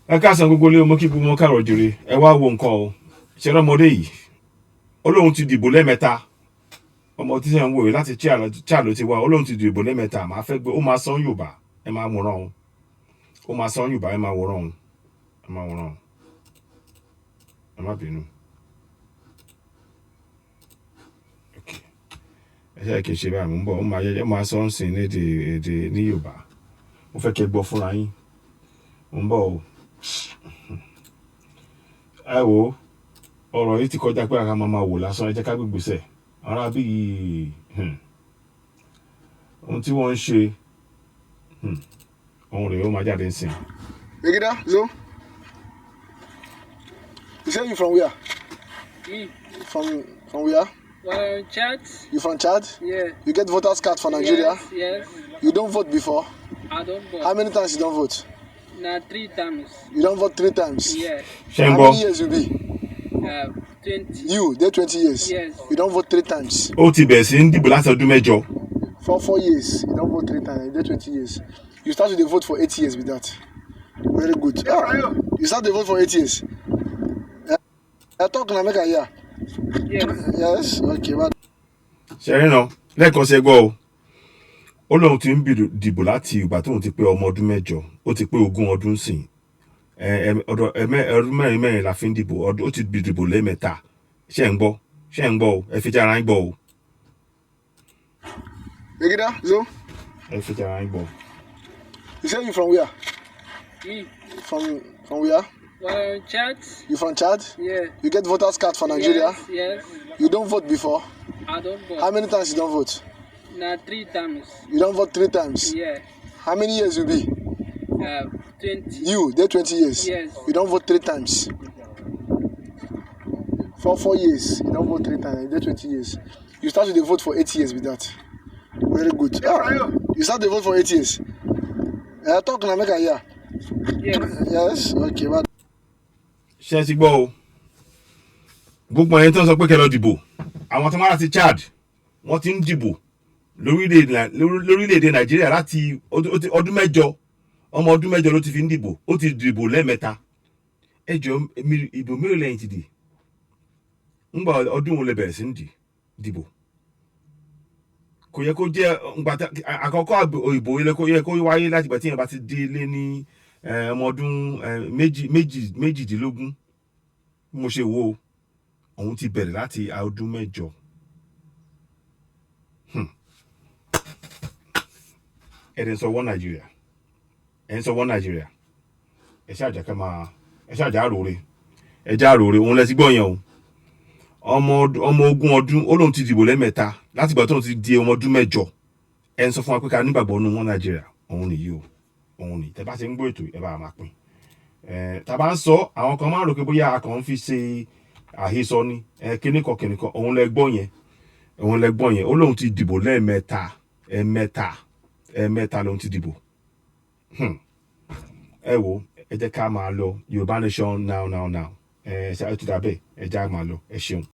ẹ káàsán gbogbo ilé ọmọ kí gbogbo wọn káàrọ̀ jèrè ẹ wá wo nǹkan o ṣẹlẹ ọmọdé yìí Ọlọ́run ti dìbò lẹ́ẹ̀mẹ́ta ọmọ tí sẹ́yìn ń wòye láti Chad ló ti wá Ọlọ́run ti dìbò lẹ́ẹ̀mẹ́ta màá fẹ́ gbé ó máa sọ Yorùbá ẹ máa wòran o ó máa sọ Yorùbá ẹ máa wòran o ẹ máa wòran o ẹ má bínú ẹ ṣe kì í ṣe báyìí mò ń bọ̀ ó máa sọ ń sìn ní èdè ní Yorùbá mo fẹ́ kẹ́ gbọ́ fúnra yín mò ń bọ̀ o ẹ wo ọ̀rọ̀ yìí ti kọjá pé àká máa wò lásán ẹ jẹ́ ká gbégbèsè ara bí yìí ohun tí wọ́n ń ṣe ohun rèé ó máa jáde ńsìn. Megida, Zo. You say you from where? Me. From where? Chad. You from Chad? Yeah. You get voters card for Nigeria? Yes. You don't vote before? I don't vote. How many times you don't vote? Nah, 3 times. You don't vote 3 times? Yeah. How many years you be? 20. You, they're 20 years? Yes. You don't vote 3 times? Ó ti bẹ̀rẹ̀ sí Ndibo Lati Odun Mejo. For 4 years, you don't vote 3 times, they're 20 years. You start to vote for 8 years with that. Very good. You start to vote for 8 years? I talk now, make a year. Yes, okay. Ṣẹ́rí náà lẹ́ẹ̀kan sí ẹgbọ́ o Ọlọ́run ti ń dìbò láti ìgbà tóun ti pé ọmọ ọdún mẹ́jọ ó ti pé 20 ọdún sìn ọdún mẹ́rin la fi ń dìbò ó ti dìbò lẹ́ẹ̀mẹ́ta ṣé ń gbọ́ o ẹ fi jẹ́ ara yín gbọ́ o. Megida, Zo. ẹ fi jẹ́ ara yín gbọ́. You say you from where? Me. From where? Chad. You from Chad? Yeah. You get voters card for Nigeria? Yes. You don't vote before? I don't vote. How many times you don't vote? Nah, 3 times. You don't vote 3 times? Yeah. How many years you be? 20. You, they're 20 years? Yes. You don't vote 3 times? For 4 years, you don't vote 3 times, they're 20 years. You start to vote for 8 years with that. Very good. You start to vote for 8 years? I talk now, make a year. Yes, okay. Ṣé ti gbọ́ o gbogbo ẹ̀yin tó ń sọ pé kẹ́ lọ dìbò àwọn tó máa láti Chad wọ́n ti ń dìbò lórílẹ̀‐èdè Nàìjíríà láti ọdún mẹ́jọ ọmọ ọdún mẹ́jọ ló ti fi ń dìbò ó ti dìbò lẹ́ẹ̀mẹ́ta ẹ jọ ìbò mélòó lẹ́yìn ti dì ńgbà ọdún wo lẹ bẹ̀rẹ̀ sí ń dìbò kò yẹ kó jẹ́ àkọ́kọ́ ìbò yẹ kó wáyé láti ìgbà tí yẹn bá ti dé lé ní ọmọ ọdún méjìdínlógún mo ṣe wo òun ti bẹ̀rẹ̀ láti ọdún mẹ́jọ. Ẹ sọ wọ́n Nàìjíríà ẹ ṣáàjà àròrè ẹjá àròrè òun lẹ ti gbọ́ yẹn o ọmọ 20 ọdún ó lóun ti dìbò lẹ́ẹ̀mẹ́ta láti ìgbà tóun ti di ọmọ ọdún mẹ́jọ ẹ ń sọ fún wa pé ká nígbàgbọ́ nínú wọn Nàìjíríà òun nìyí o òun ni tẹ́ bá ti ń gbọ́ ètò ẹ bá máa pín tá bá ń sọ àwọn kan máa ń rò pé bóyá a kàn ń fi ṣe àhesọ ni kíníkan òun lẹ gbọ́ yẹn ó lóun ti dìbò lẹ́ẹ̀mẹ́ta ẹ̀ẹ̀mẹ́ta lóun ti dìbò ẹ wo ẹ jẹ́ ká máa lọ Yorùbá Nation now ẹ ṣe àtúntà bẹ́ẹ̀ ẹ já máa lọ ẹ ṣeun.